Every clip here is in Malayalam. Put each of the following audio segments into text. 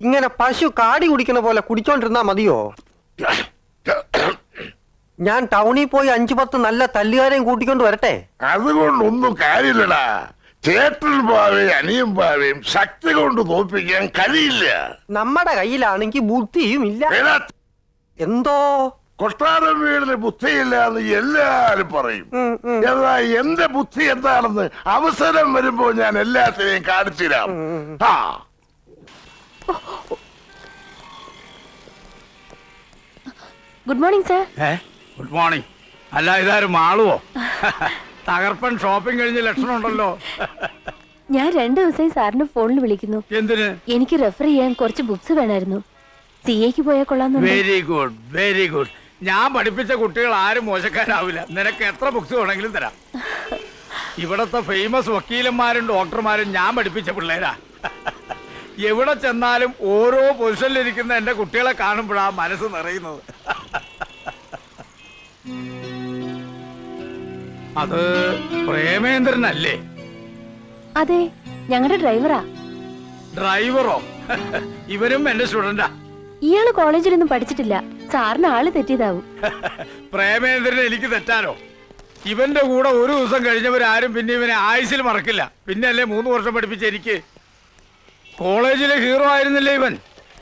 ഇങ്ങനെ പശു കാടി കുടിക്കുന്ന പോലെ കുടിച്ചോണ്ടിരുന്നാ മതിയോ? ഞാൻ ടൗണിൽ പോയി 5-10 നല്ല തല്ലുകാരെയും കൂട്ടിക്കൊണ്ട് വരട്ടെ? അതുകൊണ്ടൊന്നും കാര്യമില്ലടാ. ചേട്ടൻ പാവയും അനിയൻ പാവയും ശക്തി കൊണ്ട് തോൽപ്പിക്കാൻ കഴിയില്ല. നമ്മുടെ കയ്യിലാണെങ്കിൽ ബുദ്ധിയും ഇല്ല. എന്തോ കൊട്ടാരം വീടിന് ബുദ്ധിയില്ല എന്ന് എല്ലാരും പറയും. എന്നാ എന്റെ ബുദ്ധി എന്താണെന്ന് അവസരം വരുമ്പോ ഞാൻ എല്ലാത്തിനെയും കാണിച്ചു തരാം. Good morning sir. Good morning. അല്ല ഇതാരും മാളുവോ? തകർപ്പൻ ഷോപ്പിംഗ് കഴിഞ്ഞ ലക്ഷണം ഉണ്ടല്ലോ. ഞാൻ 2 ദിവസമായി സാറിന് ഫോണിൽ വിളിക്കുന്നു. എന്തിന്? എനിക്ക് റെഫർ ചെയ്യാൻ കുറച്ച് ബുക്സ് വേണമായിരുന്നു. സിഎക്ക് പോയാൽ കൊള്ളാം. Very good, very good. ഞാൻ പഠിപ്പിച്ച കുട്ടികൾ ആരും മോശക്കാരാവില്ല. നിനക്ക് എത്ര ബുക്സ് വേണമെങ്കിലും തരാം. ഇവിടത്തെ ഫേമസ് വക്കീലന്മാരും ഡോക്ടർമാരും ഞാൻ പഠിപ്പിച്ച പിള്ളേരാ. എവിടെ ചെന്നാലും ഓരോ പൊസിഷനിലിരിക്കുന്ന എന്റെ കുട്ടികളെ കാണുമ്പോഴാ മനസ്സ് നിറയുന്നത്. അത് പ്രേമേന്ദ്രനല്ലേ? അതെ, ഞങ്ങളുടെ ഡ്രൈവറാ. ഡ്രൈവറോ? ഇവരും എന്റെ സ്റ്റുഡന്റാ. ഇയാള് കോളേജിലൊന്നും പഠിച്ചിട്ടില്ല. സാറിന് ആള് തെറ്റിയതാവും. പ്രേമേന്ദ്രൻ എനിക്ക് തെറ്റാനോ? ഇവന്റെ കൂടെ ഒരു ദിവസം കഴിഞ്ഞവരാരും പിന്നെ ഇവനെ ആയുസിൽ മറക്കില്ല. പിന്നല്ലേ 3 വർഷം പഠിപ്പിച്ച എനിക്ക്. കോളേജിലെ ഹീറോ ആയിരുന്നില്ലേ ഇവൻ?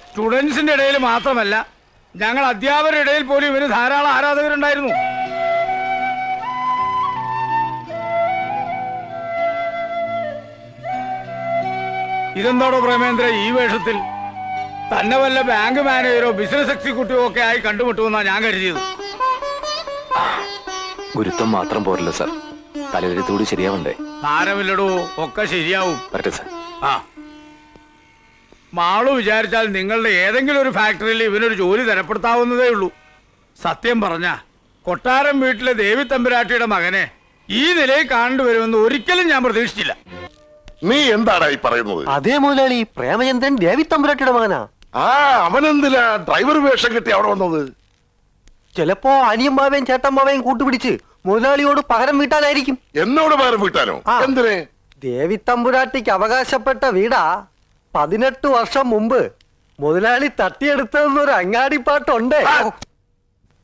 സ്റ്റുഡൻസിന്റെ ഇടയിൽ മാത്രമല്ല, ഞങ്ങൾ അധ്യാപകരുടെ ഇടയിൽ പോലും ഇവന് ധാരാളം ആരാധകരുണ്ടായിരുന്നു. ഇതെന്താണോ പ്രേമേന്ദ്ര ഈ വേഷത്തിൽ? തന്നെ വല്ല ബാങ്ക് മാനേജറോ ബിസിനസ് എക്സിക്യൂട്ടീവോ ഒക്കെ ആയി കണ്ടുമുട്ടുമെന്നാ ഞാൻ കരുതിയത്. ഗുരുത്വം മാത്രം പോരല്ലോ സാർ, തലവെഴുത്തോട് ശരിയാവണ്ടേ? സാരമില്ലടോ, ഒക്കെ ശരിയാവും. സാർ. ആ, മാളു വിചാരിച്ചാൽ നിങ്ങളുടെ ഏതെങ്കിലും ഒരു ഫാക്ടറിയിൽ ഇവനൊരു ജോലി തരപ്പെടുത്താവുന്നതേ ഉള്ളൂ. സത്യം പറഞ്ഞ കൊട്ടാരം വീട്ടിലെ ദേവി തമ്പുരാട്ടിയുടെ മകനെ ഈ നിലയിൽ കാണേണ്ടിവരുമെന്ന് ഒരിക്കലും ഞാൻ പ്രതീക്ഷിച്ചില്ല. നീ എന്താടാ ഈ പറയുന്നത്? അതേ മുതലാളി, പ്രേമചന്ദ്രൻ ദേവി തമ്പുരാട്ടിയുടെ മകനാ. അവനെന്തിനാ ഡ്രൈവർ വേഷം കെട്ടി അവിടെ വന്നത്? ചിലപ്പോ അനിയമ്മാവേയും ചേട്ടമ്മാവേയും കൂട്ടുപിടിച്ച് മുതലാളിയോട് പകരം വീട്ടാനായിരിക്കും. എന്നോട് പകരം വീട്ടാനോ? എന്തിന്? ദേവി തമ്പുരാട്ടിക്ക് അവകാശപ്പെട്ട വീടാ 18 വർഷം മുമ്പ് മുതലാളി തട്ടിയെടുത്തതെന്നൊരു അങ്ങാടിപ്പാട്ടുണ്ട്.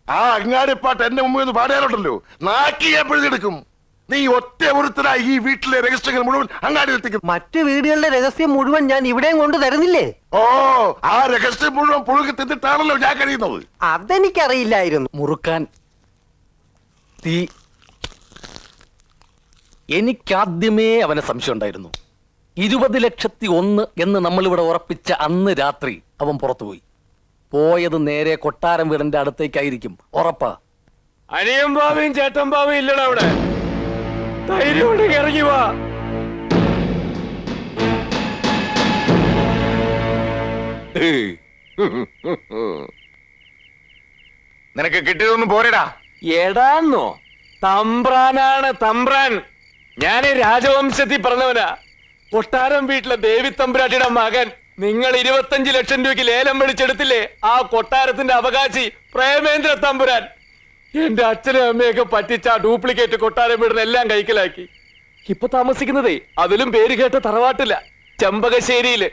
ആ അങ്ങാടിപ്പാട്ട് എന്റെ മുമ്പിൽ നിന്ന് പാടാനുണ്ടല്ലോ, നാക്കി ഞാൻ പിഴുതെടുക്കും. നീ ഒറ്റ ഒരുത്തരായി ഈ വീട്ടിലെ രഹസ്യങ്ങൾ മുഴുവൻ അങ്ങാടി എത്തിക്കും. മറ്റു വീടുകളുടെ രഹസ്യം മുഴുവൻ ഞാൻ ഇവിടെയും കൊണ്ട് തരുന്നില്ലേ? ഓ, ആ രഹസ്യം മുഴുവൻ പുഴുകി തിന്നിട്ടാണല്ലോ ഞാൻ കഴിയുന്നത്. അതെനിക്കറിയില്ലായിരുന്നു. മുറുക്കാൻ തീ. എനിക്കാദ്യമേ അവനെ സംശയം ഉണ്ടായിരുന്നു. 20,01,000 എന്ന് നമ്മളിവിടെ ഉറപ്പിച്ച അന്ന് രാത്രി അവൻ പുറത്തുപോയി. പോയത് നേരെ കൊട്ടാരം വീടിന്റെ അടുത്തേക്കായിരിക്കും, ഉറപ്പാ. അനിയൻ ബാവയും ചേട്ടൻ ബാവയും ഇല്ലടാ അവിടെ. ധൈര്യം ഇറങ്ങി വാ. നിനക്ക് കിട്ടിയതൊന്നും പോരടാ. എടാന്നോ? തമ്പ്രാനാണ് തമ്പ്രാൻ. ഞാൻ രാജവംശത്തിൽ പറഞ്ഞവനാ. കൊട്ടാരം വീട്ടിലെ ദേവി തമ്പുരാട്ടിയുടെ മകൻ. നിങ്ങൾ 25 ലക്ഷം രൂപയ്ക്ക് ലേലം വിളിച്ചെടുത്തില്ലേ ആ കൊട്ടാരത്തിന്റെ അവകാശി പ്രേമേന്ദ്ര തമ്പുരാൻ. എന്റെ അച്ഛനും അമ്മയൊക്കെ പറ്റിച്ച ഡ്യൂപ്ലിക്കേറ്റ് കൊട്ടാരം വീടിന് എല്ലാം കൈക്കലാക്കി. ഇപ്പൊ താമസിക്കുന്നതേ അതിലും പേര് കേട്ട തറവാട്ടില്ല, ചെമ്പകശ്ശേരിയില്.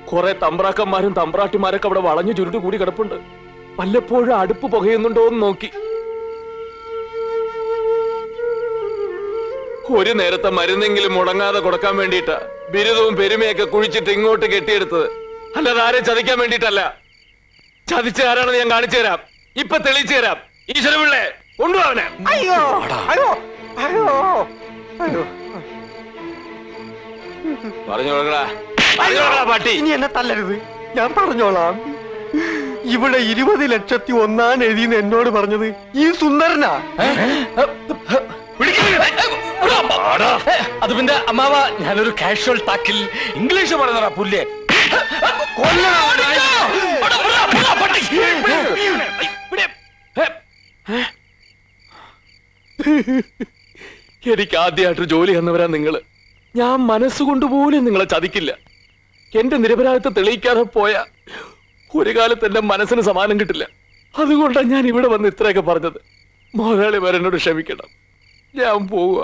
കുറെ തമ്പ്രാക്കന്മാരും തമ്പ്രാട്ടിമാരൊക്കെ അവിടെ വളഞ്ഞു ചുരുട്ട് കൂടി കിടപ്പുണ്ട്. വല്ലപ്പോഴും അടുപ്പ് പുകയുന്നുണ്ടോ എന്ന് നോക്കി. ഒരു നേരത്തെ മരുന്നെങ്കിലും മുടങ്ങാതെ കൊടുക്കാൻ വേണ്ടിയിട്ടാ ബിരുദവും പെരുമയൊക്കെ കുഴിച്ചിട്ട് ഇങ്ങോട്ട് കെട്ടിയെടുത്തത്. അല്ലാതെ ആരെ ചതിക്കാൻ വേണ്ടിയിട്ടല്ല. ചതിച്ച ആരാണെന്ന് ഞാൻ കാണിച്ചു തരാം, ഇപ്പൊ തെളിയിച്ചു തരാം. ഈശ്വരപിള്ളേ, കൊണ്ടുപോവനെ. അയ്യോ അയ്യോ അയ്യോ അയ്യോ, പറഞ്ഞോളാ പട്ടി. ഇനി എന്നെ തല്ലരുത്, ഞാൻ പറഞ്ഞോളാം. ഇവിടെ 20,01,000 എഴുതിന്ന് എന്നോട് പറഞ്ഞത് ഈ സുന്ദരനാ. അത് പിന്നെ അമ്മാവ, ഞാനൊരു കാഷ്വൽ ടാക്കിൽ ഇംഗ്ലീഷ് പറയുന്ന പുല്ലേ. എനിക്ക് ആദ്യമായിട്ട് ജോലി തന്നവരാ നിങ്ങള്. ഞാൻ മനസ്സുകൊണ്ട് പോലും നിങ്ങളെ ചതിക്കില്ല. എന്റെ നിരപരാധിത്വം തെളിയിക്കാതെ പോയ ഒരു കാലത്ത് എന്റെ മനസ്സിന് സമാനം കിട്ടില്ല. അതുകൊണ്ടാണ് ഞാൻ ഇവിടെ വന്ന് ഇത്രയൊക്കെ പറഞ്ഞത്. മുതലാളി വരെന്നോട് ക്ഷമിക്കണം, ഞാൻ പോവുക.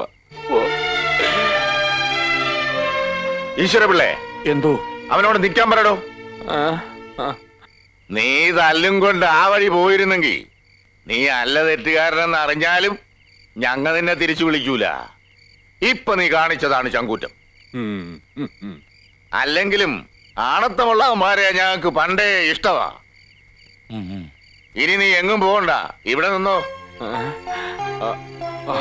ഈശ്വരപിള്ളേ, എന്തോ അവനോട് നിൽക്കാൻ പറയടോ. ആ, ആ. നീ തല്ലും കൊണ്ട് ആ വഴി പോയിരുന്നെങ്കിൽ നീ അല്ല തെറ്റുകാരനെന്ന് അറിഞ്ഞാലും ഞങ്ങൾ നിന്നെ തിരിച്ചു വിളിക്കൂല. ഇപ്പൊ നീ കാണിച്ചതാണ് ചങ്കൂറ്റം. ഉം, ഉം, ഉം. അല്ലെങ്കിലും ആണത്തമുള്ളവന്മാരെ ഞങ്ങൾക്ക് പണ്ടേ ഇഷ്ടമാ. ഇനി നീ എങ്ങും പോകണ്ട, ഇവിടെ നിന്നോ. ആ, ആ, ആ, ആ.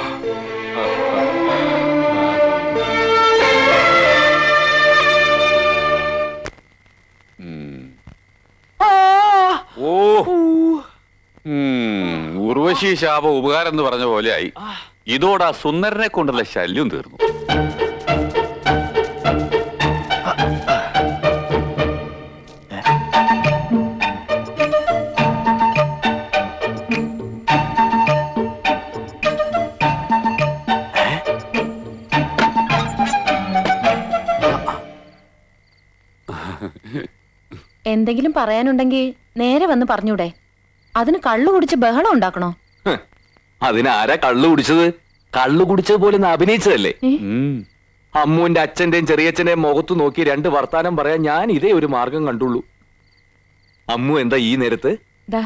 ഓ ഉർവശി ശാപ ഉപകാരം എന്ന് പറഞ്ഞ പോലെയായി. ഇതോടെ സുന്ദരനെ കൊണ്ടുള്ള ശല്യം തീർന്നു. എന്തെങ്കിലും പറയാനുണ്ടെങ്കിൽ നേരെ വന്ന് പറഞ്ഞൂടെ? അതിന് കള്ളു കുടിച്ച് ബഹളം ഉണ്ടാക്കണോ? അതിനാരാ കള്ളു കുടിച്ചത്? കള്ളു കുടിച്ചത് പോലെ അഭിനയിച്ചതല്ലേ. അമ്മുവിന്റെ അച്ഛന്റെയും ചെറിയച്ഛന്റെയും മുഖത്ത് നോക്കി രണ്ട് വർത്താനം പറയാൻ ഞാൻ ഇതേ ഒരു മാർഗം കണ്ടുള്ളൂ. അമ്മു എന്താ ഈ നേരത്ത്? ദാ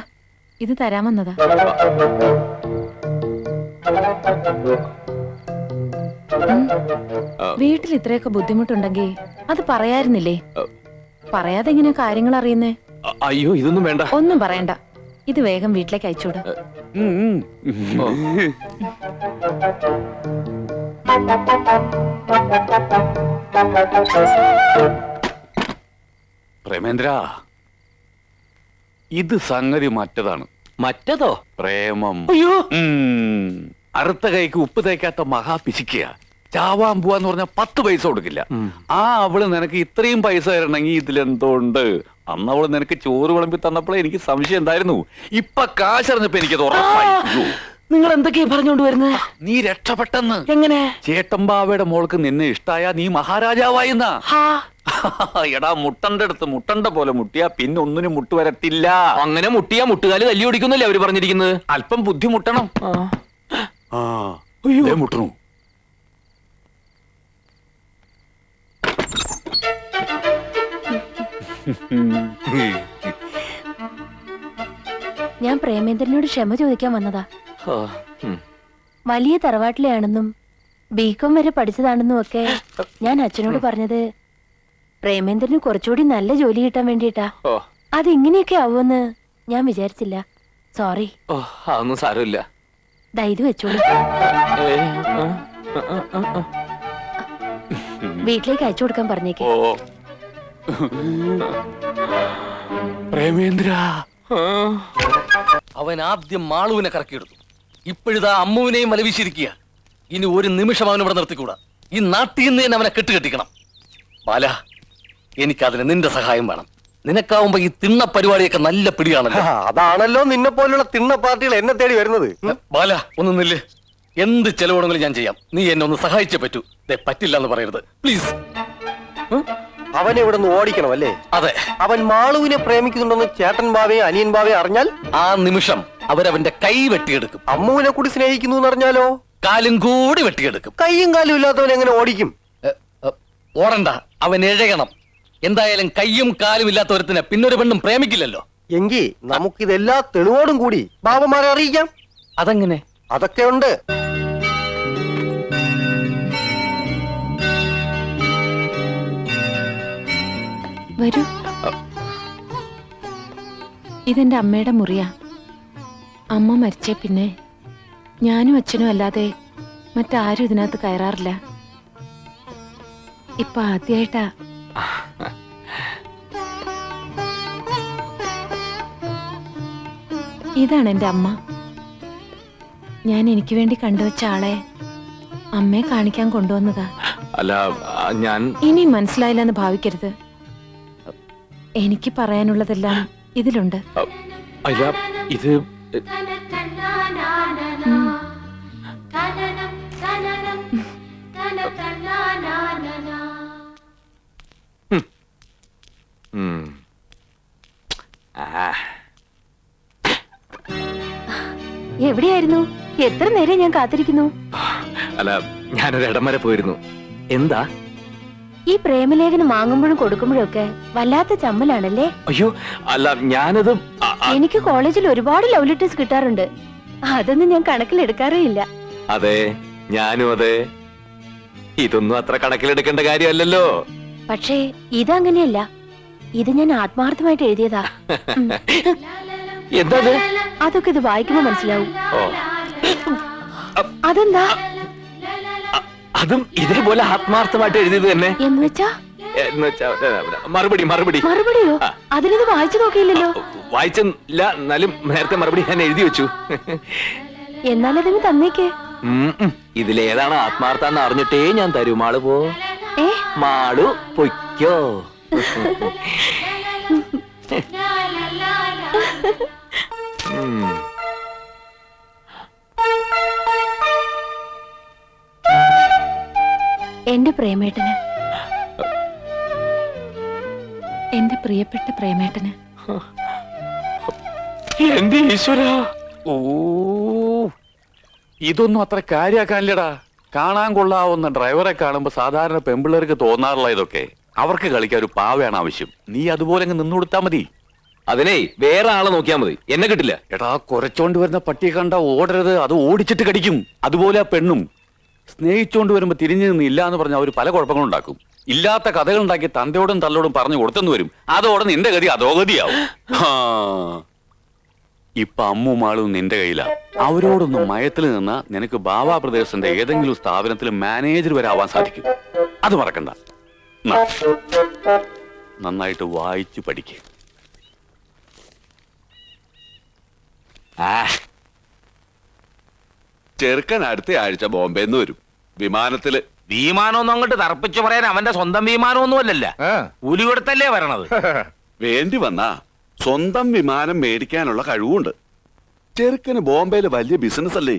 ഇത് തരാമെന്നതാ. വീട്ടിൽ ഇത്രയൊക്കെ ബുദ്ധിമുട്ടുണ്ടെങ്കിൽ അത് പറയായിരുന്നില്ലേ? പറയാതെ എങ്ങനെയാ കാര്യങ്ങൾ അറിയുന്നേ? അയ്യോ, ഇതൊന്നും വേണ്ട. ഒന്നും പറയണ്ട, ഇത് വേഗം വീട്ടിലേക്ക് അയച്ചോട്. പ്രേമേന്ദ്ര, ഇത് സംഗതി മറ്റതാണ്. മറ്റതോ? പ്രേമം. അയ്യോ, അറുത്ത കൈക്ക് ഉപ്പ് തേക്കാത്ത മഹാ പിശിക്കുക. ചാവാൻ പോവാന്ന് പറഞ്ഞാൽ 10 പൈസ കൊടുക്കില്ല. അവള് നിനക്ക് ഇത്രയും പൈസ തരണമെങ്കിൽ ഇതിലെന്തോ ഉണ്ട്. അന്ന് അവള് നിനക്ക് ചോറ് വിളമ്പി തന്നപ്പോഴേ എനിക്ക് സംശയം ഉണ്ടായിരുന്നു. ഇപ്പൊ കാശറിഞ്ഞപ്പോ എനിക്കത് ഉറപ്പായി. നിങ്ങൾ എന്തൊക്കെയാ പറഞ്ഞോണ്ട് വരുന്നത്? നീ രക്ഷപ്പെട്ടെന്ന്. എങ്ങനെ? ചേട്ടമ്പാവയുടെ മോൾക്ക് നിന്നെ ഇഷ്ടായ നീ മഹാരാജാവായിന്നാ. എടാ, മുട്ടന്റെ അടുത്ത് മുട്ടണ്ട പോലെ മുട്ടിയാ പിന്നെ ഒന്നിനും മുട്ട് വരത്തില്ല. അങ്ങനെ മുട്ടിയാ മുട്ടുകാല് തല്ലി ഓടിക്കുന്നല്ലേ അവര് പറഞ്ഞിരിക്കുന്നത്. അല്പം ബുദ്ധിമുട്ടണം. മുട്ടണു. ഞാൻ പ്രേമേന്ദ്രനോട് ക്ഷമ ചോദിക്കാൻ വന്നതാ. വലിയ തറവാട്ടിലെയാണെന്നും ബികോം വരെ പഠിച്ചതാണെന്നും ഒക്കെ ഞാൻ അച്ഛനോട് പറഞ്ഞത് പ്രേമേന്ദ്രന് കുറച്ചുകൂടി നല്ല ജോലി കിട്ടാൻ വേണ്ടിട്ടാ. അതിങ്ങനെയൊക്കെ ആവുമെന്ന് ഞാൻ വിചാരിച്ചില്ല. സോറി. അതൊന്നും സാരമില്ല. ഇത് വെച്ചോളൂ. വീട്ടിലേക്ക് അയച്ചു കൊടുക്കാൻ പറഞ്ഞേക്കേ. പ്രേമേന്ദ്ര, അവൻ ആദ്യം മാളുവിനെ കറക്കിയെടുത്തു. ഇപ്പോഴിതാ അമ്മുവിനെയും മലവീശിരിക്കുക. ഇനി ഒരു നിമിഷം അവനിവിടെ നിർത്തിക്കൂടാ. ഈ നാട്ടിൽ നിന്ന് തന്നെ അവനെ കെട്ടുകെട്ടിക്കണം. ബാല, എനിക്കതിന് നിന്റെ സഹായം വേണം. നിനക്കാവുമ്പോ ഈ തിണ്ണ പരിപാടിയൊക്കെ നല്ല പിടിയാണല്ലോ. അതാണല്ലോ നിന്നെ പോലുള്ള തിണ്ണ പാർട്ടികൾ എന്നെ തേടി വരുന്നത്. ബാല, ഒന്ന് നില്ല്. എന്ത് ചെലവുണ്ടെങ്കിലും ഞാൻ ചെയ്യാം. നീ എന്നെ ഒന്ന് സഹായിച്ചേ പറ്റൂ. പറ്റില്ല എന്ന് പറയരുത് പ്ലീസ്. അവനെ ഇവിടെ നിന്ന് ഓടിക്കണം അല്ലേ? അതെ. അവൻ മാളുവിനെ പ്രേമിക്കുന്നുണ്ടെന്ന് ചേട്ടൻ ബാവയും അനിയൻ ബാവയും അറിഞ്ഞാൽ ആ നിമിഷം അവരവന്റെ കൈ വെട്ടിയെടുക്കും. അമ്മുവിനെ കൂടി സ്നേഹിക്കുന്നു എന്ന് അറിഞ്ഞാലോ കാലും കൂടി വെട്ടിയെടുക്കും. കൈയും കാലും ഇല്ലാത്തവൻ എങ്ങനെ ഓടിക്കും? ഓടണ്ട, അവൻ എഴയണം. എന്തായാലും കയ്യും കാലും ഇല്ലാത്തവരത്തിന് പിന്നൊരു പെണ്ണും പ്രേമിക്കില്ലല്ലോ. എങ്കിൽ നമുക്കിതെല്ലാ തെളിവോടും കൂടി ബാബമാരെ അറിയിക്കാം. അതെങ്ങനെ? അതൊക്കെ ഉണ്ട്. വരൂ. ഇതെന്റെ അമ്മയുടെ മുറിയാ. അമ്മ മരിച്ചേ പിന്നെ ഞാനും അച്ഛനും അല്ലാതെ മറ്റാരും ഇതിനകത്ത് കയറാറില്ല. ഇപ്പൊ ആദ്യായിട്ടാ. ഇതാണ് എന്റെ അമ്മ. ഞാൻ എനിക്ക് വേണ്ടി കണ്ടുവച്ച ആളെ അമ്മയെ കാണിക്കാൻ കൊണ്ടുവന്നതാ. അല്ല, ഞാൻ ഇനി മനസ്സിലായില്ലെന്ന് ഭാവിക്കരുത്. എനിക്ക് പറയാനുള്ളതെല്ലാം ഇതിലുണ്ട്. അല്ല, ഇത് എവിടെയായിരുന്നു? എത്ര നേരം ഞാൻ കാത്തിരിക്കുന്നു. അല്ല, ഞാനൊരു ഇടം വരെ പോയിരുന്നു. എന്താ? ഈ പ്രേമലേഖനം വാങ്ങുമ്പോഴും കൊടുക്കുമ്പോഴും ഒക്കെ വല്ലാത്ത ചമ്മലാണല്ലേ? അയ്യോ അല്ല ഞാനത് എനിക്ക് കോളേജിൽ ഒരുപാട് ലവ് ലെറ്റേഴ്സ് കിട്ടാറുണ്ട്. അതൊന്നും ഞാൻ കണക്കിലെടുക്കാറേ ഇല്ല. അതെ ഞാനും അതെ. ഇതൊന്നും അത്ര കണക്കിലെടുക്കേണ്ട കാര്യമല്ലല്ലോ. പക്ഷേ ഇതങ്ങനെയല്ല. ഇത് ഞാൻ ആത്മാർത്ഥമായിട്ട് എഴുതിയതാ. എന്താ അതൊക്കെ ഇത് വായിക്കുമ്പോ മനസ്സിലാവും. ഓ അതെന്താ? അതും ഇതേപോലെ ആത്മാർത്ഥമായിട്ട് എഴുതിയത് തന്നെ. എന്നുവെച്ചാ മറുപടി മറുപടിയോ? അതിലിത് വായിച്ചു നോക്കിയില്ലല്ലോ. വായിച്ചില്ല, എന്നാലും നേരത്തെ മറുപടി ഞാൻ എഴുതി വെച്ചു. എന്നാലതിന് തന്നേക്ക്. ഇതിലേതാണ് ആത്മാർത്ഥാന്ന് അറിഞ്ഞിട്ടേ ഞാൻ തരൂ. മാള് പോ. മാളു പൊയ്ക്കോ. എന്റെ പ്രേമേട്ടന്, എന്റെ പ്രിയപ്പെട്ട പ്രേമേട്ടന്. എന്റെ ഈശ്വര, ഓ ഇതൊന്നും അത്ര കാര്യാക്കാനില്ലടാ. കാണാൻ കൊള്ളാവുന്ന ഡ്രൈവറെ കാണുമ്പോ സാധാരണ പെമ്പിള്ളേർക്ക് തോന്നാറുള്ള ഇതൊക്കെ. അവർക്ക് കളിക്കാൻ ഒരു പാവയാണ് ആവശ്യം. നീ അതുപോലെ അങ്ങ് നിന്നു കൊടുത്താ മതി. അതിനെ വേറെ ആളെ നോക്കിയാ മതി, എന്നെ കിട്ടില്ല. എടാ, കുരച്ചോണ്ട് വരുന്ന പട്ടിയെ കണ്ട ഓടരുത്, അത് ഓടിച്ചിട്ട് കടിക്കും. അതുപോലെ ആ പെണ്ണും സ്നേഹിച്ചോണ്ട് വരുമ്പോ തിരിഞ്ഞു നിന്നില്ല എന്ന് പറഞ്ഞ അവര് പല കുഴപ്പങ്ങളും ഉണ്ടാക്കും. ഇല്ലാത്ത കഥകൾ ഉണ്ടാക്കി തന്തയോടും തള്ളോടും പറഞ്ഞു കൊടുത്തെന്ന് വരും. അതോടെ നിന്റെ ഗതി അധോഗതിയാവും. ഇപ്പൊ അമ്മുമാളും നിന്റെ കയ്യിലാ. അവരോടൊന്നും മയത്തിൽ നിന്നാ നിനക്ക് ബാബാ പ്രദേശന്റെ ഏതെങ്കിലും സ്ഥാപനത്തിൽ മാനേജർ വരെ ആവാൻ സാധിക്കും. അത് മറക്കണ്ട. നന്നായിട്ട് വായിച്ചു പഠിക്കുക. ചെറുക്കൻ അടുത്ത ആഴ്ച ബോംബെന്ന് വരും. വിമാനത്തില്. വിമാനമൊന്നും അങ്ങോട്ട് തറപ്പിച്ചു പറയാൻ അവന്റെ സ്വന്തം വിമാനമൊന്നും അല്ലല്ല, കൂലി കൊടുത്തല്ലേ വരണത്. വേണ്ടി വന്നാ സ്വന്തം വിമാനം മേടിക്കാനുള്ള കഴിവുണ്ട്. ചെറുക്കന് ബോംബെയില് വലിയ ബിസിനസ് അല്ലേ.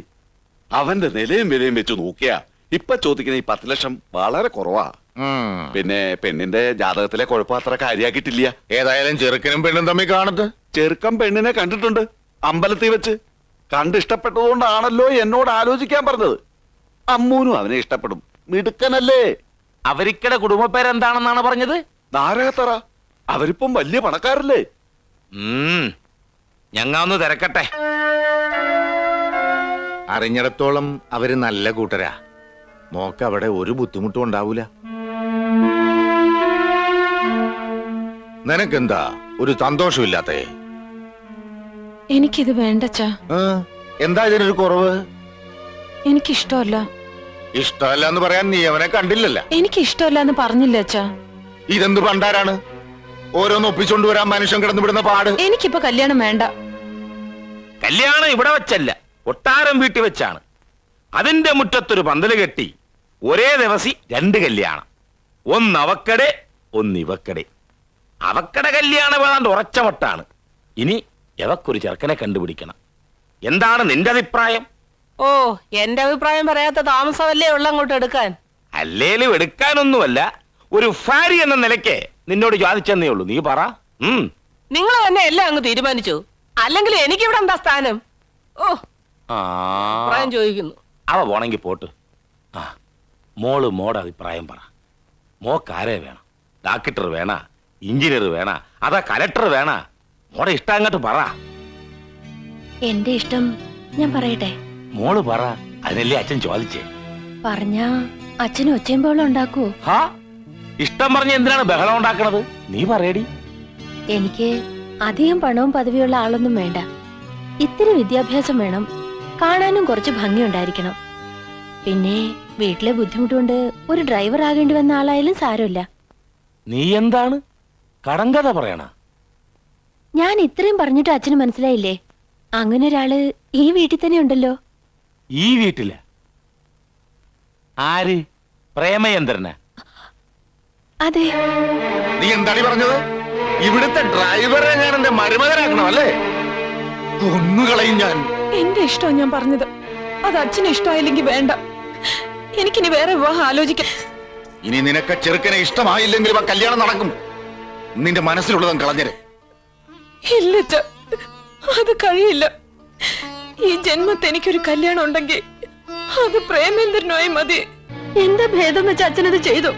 അവന്റെ നിലയും വിലയും വെച്ച് നോക്കിയാ ഇപ്പൊ ചോദിക്കുന്ന ഈ 10 ലക്ഷം വളരെ കുറവാ. പിന്നെ പെണ്ണിന്റെ ജാതകത്തിലെ കുഴപ്പം അത്ര കാര്യാക്കിട്ടില്ല. ഏതായാലും ചെറുക്കനും പെണ്ണും തമ്മിൽ കാണത്ത്. ചെറുക്കൻ പെണ്ണിനെ കണ്ടിട്ടുണ്ട് അമ്പലത്തിൽ വെച്ച്. കണ്ടിഷ്ടപ്പെട്ടതുകൊണ്ടാണല്ലോ എന്നോട് ആലോചിക്കാൻ പറഞ്ഞത്. അമ്മൂനും അവനെ ഇഷ്ടപ്പെടും. മിടുക്കനല്ലേ. അവരിക്കടെ കുടുംബ പേരെന്താണെന്നാണ് പറഞ്ഞത്? നാരകത്തറ. അവരിപ്പം വലിയ പണക്കാരല്ലേ. ഞങ്ങ ഒന്ന് തിരക്കട്ടെ. അറിഞ്ഞിടത്തോളം അവര് നല്ല കൂട്ടരാ. മോക്ക് അവിടെ ഒരു ബുദ്ധിമുട്ടും ഉണ്ടാവൂല. നിനക്കെന്താ ഒരു സന്തോഷമില്ലാത്തേ? എനിക്കിത് വേണ്ടച്ചാ. എന്താ ഇതിനൊരു കുറവ്? എനിക്കിഷ്ടമല്ല. ഇഷ്ടമല്ല എന്ന് പറയാൻ നീ അവനെ കണ്ടില്ലല്ല. എനിക്ക് ഇഷ്ടമല്ല എന്ന് പറഞ്ഞില്ല അച്ഛാ. ഇതെന്ത് പണ്ടാരാണ് ഓരോന്ന് ഒപ്പിച്ചോണ്ട് വരാൻ മനുഷ്യൻ കിടന്നുവിടുന്ന പാട്. എനിക്കിപ്പോ കല്യാണം വേണ്ട. കല്യാണം ഇവിടെ വെച്ചല്ല, കൊട്ടാരം വീട്ടിൽ വെച്ചാണ്. അതിന്റെ മുറ്റത്തൊരു പന്തല് കെട്ടി ഒരേ ദിവസം 2 കല്യാണം. ഒന്ന് അവക്കടെ, ഒന്ന് ഇവക്കടെ. അവക്കടെ കല്യാണം വേണ്ട ഉറച്ച മട്ടാണ്. ഇനി എവക്കൊരു ചെറുക്കനെ കണ്ടുപിടിക്കണം. എന്താണ് നിന്റെ അഭിപ്രായം? ഓ, എന്റെ അഭിപ്രായം പറയാത്ത താമസമല്ലേ ഉള്ള അങ്ങോട്ട് എടുക്കാൻ. അല്ലേലും എടുക്കാനൊന്നുമല്ല, ഒരു ഭാര്യ എന്ന നിലയ്ക്ക് നിന്നോട് ചോദിച്ചെന്നേ ഉള്ളൂ. നീ പറ. നിങ്ങൾ തന്നെ എല്ലാം അങ്ങ് തീരുമാനിച്ചു. അല്ലെങ്കിൽ എനിക്കിവിടെ എന്താ സ്ഥാനം? ഓ, അഭിപ്രായം ചോദിക്കുന്നു. അവ പോണെങ്കി പോട്ട്. മോള് മോടെ അഭിപ്രായം പറ. മോക്കാരെ വേണം? ഡോക്ടർ വേണ, എഞ്ചിനീയർ വേണ, അതാ കലക്ടർ വേണ? മോടെ ഇഷ്ടം അങ്ങോട്ട് പറ. എന്റെ ഇഷ്ടം ഞാൻ പറയട്ടെ? മോള് പറ, അതിനല്ലേ അച്ഛൻ ചോദിച്ചേ. പറഞ്ഞാ അച്ഛനും ഒച്ചയും ബഹളം ഉണ്ടാക്കുവോ? ഇഷ്ടം പറഞ്ഞ എന്തിനാണ് ബഹളം ഉണ്ടാക്കണത്? നീ പറയടി. എനിക്ക് അധികം പണവും പദവിയുള്ള ആളൊന്നും വേണ്ട. ഇത്തിരി വിദ്യാഭ്യാസം വേണം. കാണാനും കുറച്ച് ഭംഗി ഉണ്ടായിരിക്കണം. പിന്നെ വീട്ടിലെ ബുദ്ധിമുട്ടുകൊണ്ട് ഒരു ഡ്രൈവർ ആകേണ്ടി വന്ന ആളായാലും സാരമില്ല. നീ എന്താണ് കടങ്കഥ പറയണ? ഞാൻ ഇത്രയും പറഞ്ഞിട്ട് അച്ഛന് മനസ്സിലായില്ലേ? അങ്ങനെ ഒരാള് ഈ വീട്ടിൽ തന്നെ ഉണ്ടല്ലോ. ഈ വീട്ടില് ആര്? പ്രേമചന്ദ്രന? അതെ. നീ എന്താണ് പറഞ്ഞത്? ഇവിടുത്തെ ഡ്രൈവറെ ഞാൻ എന്റെ മരുമകനാക്കണം അല്ലേ? കൊന്നുകളയും ഞാൻ. എന്റെ ഇഷ്ടം ഞാൻ പറഞ്ഞത്. അത് അച്ഛന് ഇഷ്ടമായില്ലെങ്കിൽ വേണ്ട. എനിക്കിനി വേറെ വിവാഹം ആലോചിക്കാം. ഇനി നിനക്ക് ചെറുക്കനെ ഇഷ്ടമായില്ലെങ്കിൽ ആ കല്യാണം നടക്കും. നിന്റെ മനസ്സിലുള്ളതും കളഞ്ഞര്. ഇല്ല, അത് കഴിയില്ല. ഈ ജന്മത്തെ എനിക്കൊരു കല്യാണം ഉണ്ടെങ്കിൽ അത് പ്രേമേന്ദ്രനുമായി മതി. എന്താ ഭേദം വെച്ച് അച്ഛനത് ചെയ്തു?